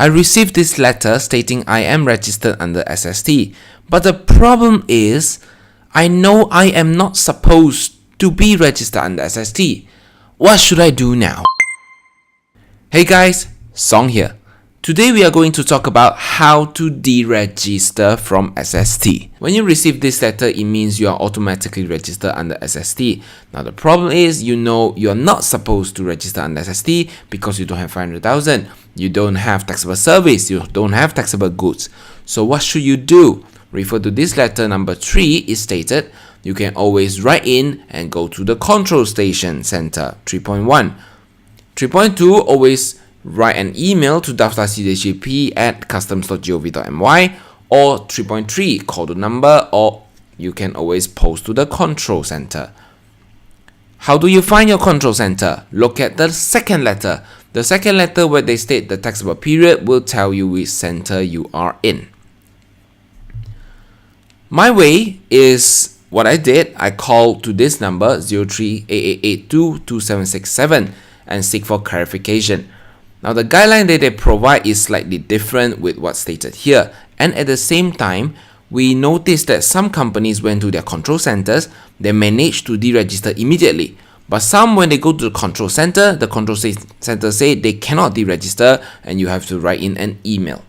I received this letter stating I am registered under SST, but the problem is, I know I am not supposed to be registered under SST. What should I do now? Hey guys, Song here. Today we are going to talk about how to deregister from SST. When you receive this letter, it means you are automatically registered under SST. Now the problem is, you know you are not supposed to register under SST because you don't have 500,000. You don't have taxable service, you don't have taxable goods. So what should you do? Refer to this letter number 3 is stated, you can always write in and go to the control station center 3.1. 3.2, always write an email to daftarcjcp@customs.gov.my, or 3.3, call the number, or you can always post to the control center. How do you find your control center? Look at the second letter. The second letter where they state the taxable period will tell you which center you are in. My way is what I did. I called to this number 0388822767 and seek for clarification. Now the guideline that they provide is slightly different with what's stated here, and at the same time we noticed that some companies went to their control centers, they managed to deregister immediately, but some, when they go to the control center say they cannot deregister and you have to write in an email.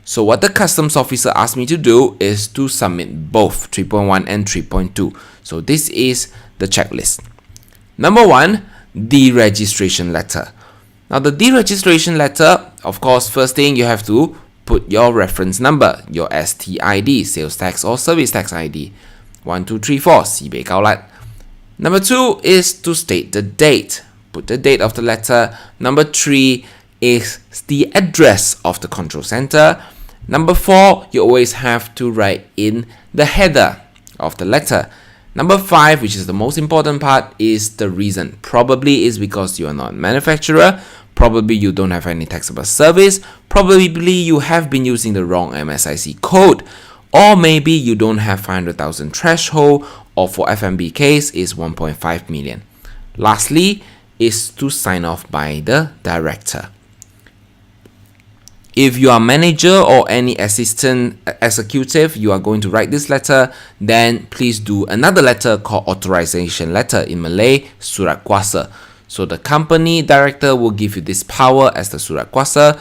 So what the customs officer asked me to do is to submit both 3.1 and 3.2. So this is the checklist. Number 1, deregistration letter. Now the deregistration letter, of course, first thing you have to put your reference number, your STID, sales tax or service tax ID. 1, 2, 3, 4, Sibei Gaolat. Number 2 is to state the date. Put the date of the letter. Number 3 is the address of the control center. Number 4, you always have to write in the header of the letter. Number 5, which is the most important part, is the reason. Probably is because you are not a manufacturer, probably you don't have any taxable service, probably you have been using the wrong MSIC code, or maybe you don't have 500,000 threshold, or for FMB case is 1.5 million. Lastly is to sign off by the director. If you are manager or any assistant executive, you are going to write this letter, then please do another letter called authorization letter, in Malay, surat kuasa. So the company director will give you this power as the surat kuasa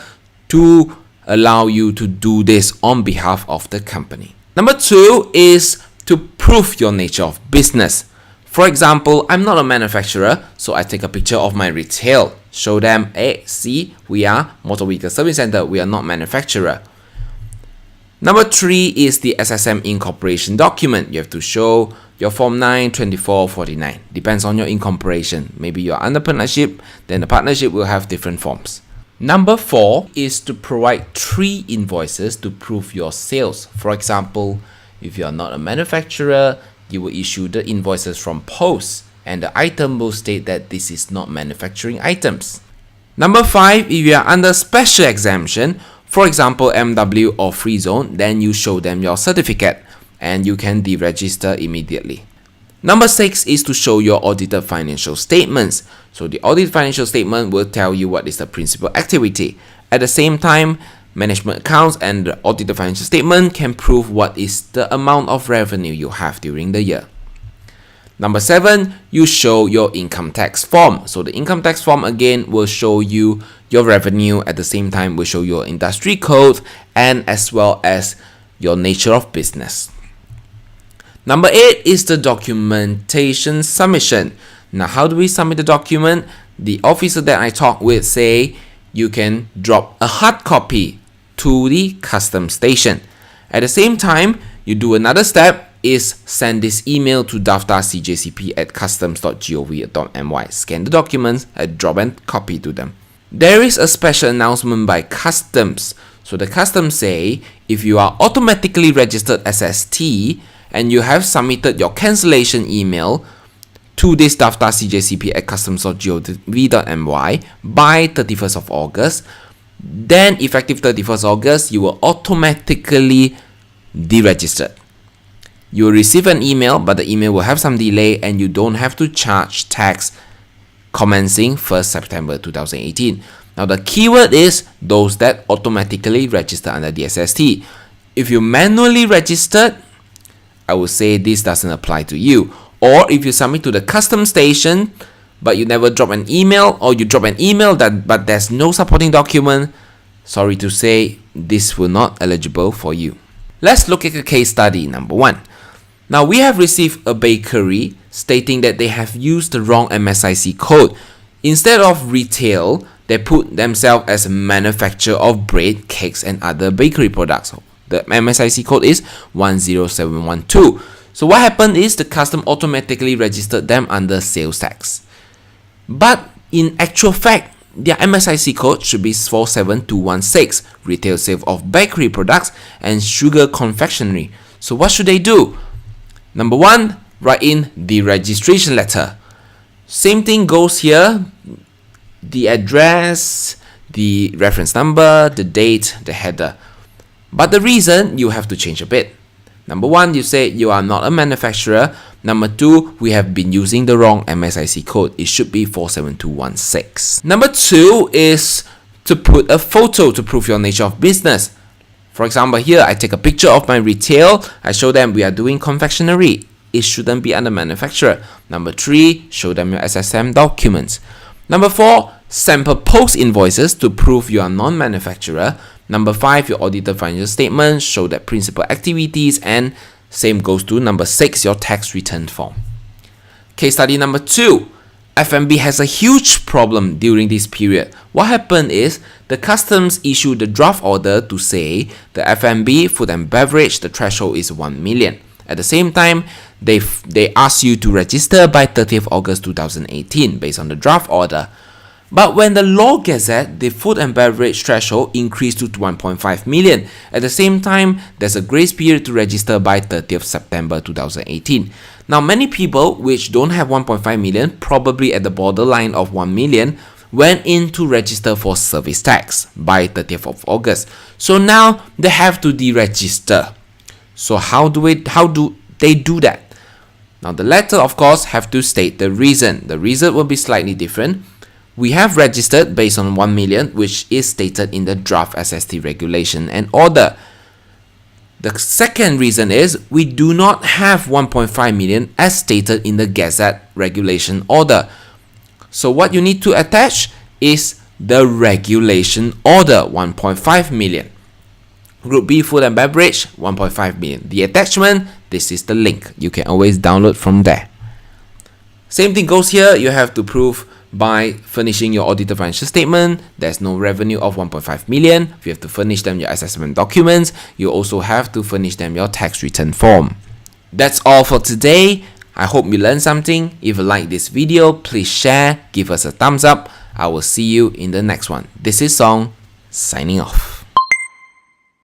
to allow you to do this on behalf of the company. Number 2 is to prove your nature of business. For example, I'm not a manufacturer, so I take a picture of my retail. Show them, hey, see, we are Motor Vehicle Service Center, we are not manufacturer. Number 3 is the SSM incorporation document. You have to show your Form 9, 24, 49. Depends on your incorporation. Maybe you're under partnership, then the partnership will have different forms. Number 4 is to provide 3 invoices to prove your sales. For example, if you are not a manufacturer, you will issue the invoices from post, and the item will state that this is not manufacturing items. Number 5, if you are under special exemption, for example MW or free zone, then you show them your certificate and you can deregister immediately. Number 6 is to show your audited financial statements. So the audited financial statement will tell you what is the principal activity. At the same time, management accounts and the audited financial statement can prove what is the amount of revenue you have during the year. Number 7, you show your income tax form. So the income tax form again will show you your revenue, at the same time will show your industry code and as well as your nature of business. Number 8 is the documentation submission. Now how do we submit the document? The officer that I talked with say you can drop a hard copy to the customs station. At the same time, you do another step is send this email to daftarcjcp@customs.gov.my. Scan the documents and drop a copy to them. There is a special announcement by customs. So the customs say if you are automatically registered SST and you have submitted your cancellation email to this daftarcjcp@customs.gov.my by 31st of August, then effective 31st August, you will automatically deregister. You will receive an email, but the email will have some delay and you don't have to charge tax commencing 1st September 2018. Now the keyword is those that automatically register under the SST. If you manually registered, I would say this doesn't apply to you. Or if you submit to the custom station, but you never drop an email, or you drop an email but there's no supporting document, sorry to say, this will not eligible for you. Let's look at a case study number 1. Now we have received a bakery stating that they have used the wrong MSIC code. Instead of retail, they put themselves as a manufacturer of bread, cakes and other bakery products. The MSIC code is 10712. So what happened is the custom automatically registered them under sales tax. But in actual fact, their MSIC code should be 47216, retail sale of bakery products and sugar confectionery. So what should they do? Number 1, write in the registration letter. Same thing goes here. The address, the reference number, the date, the header. But the reason, you have to change a bit. Number 1, you say you are not a manufacturer. Number 2, we have been using the wrong MSIC code. It should be 47216. Number 2 is to put a photo to prove your nature of business. For example, here I take a picture of my retail. I show them we are doing confectionery. It shouldn't be under manufacturer. Number 3, show them your SSM documents. Number 4, sample post invoices to prove you are non-manufacturer. Number 5, your audited financial statement, show that principal activities, and same goes to number 6, your tax return form. Case study number 2. F&B has a huge problem during this period. What happened is the customs issued the draft order to say the F&B, food and beverage, the threshold is 1 million. At the same time, they ask you to register by 30th August 2018 based on the draft order. But when the law gazette, the food and beverage threshold increased to 1.5 million. At the same time, there's a grace period to register by 30th September 2018. Now, many people which don't have 1.5 million, probably at the borderline of 1 million, went in to register for service tax by 30th of August. So now they have to deregister. So how do they do that? Now the letter, of course, have to state the reason. The reason will be slightly different. We have registered based on 1 million, which is stated in the draft SST regulation and order. The second reason is we do not have 1.5 million as stated in the Gazette regulation order. So what you need to attach is the regulation order, 1.5 million. Group B, food and beverage, 1.5 million. The attachment, this is the link. You can always download from there. Same thing goes here. You have to prove by furnishing your audited financial statement. There's no revenue of 1.5 million. You have to furnish them your assessment documents. You also have to furnish them your tax return form. That's all for today. I hope you learned something. If you like this video, please share, give us a thumbs up. I will see you in the next one. This is Song, signing off.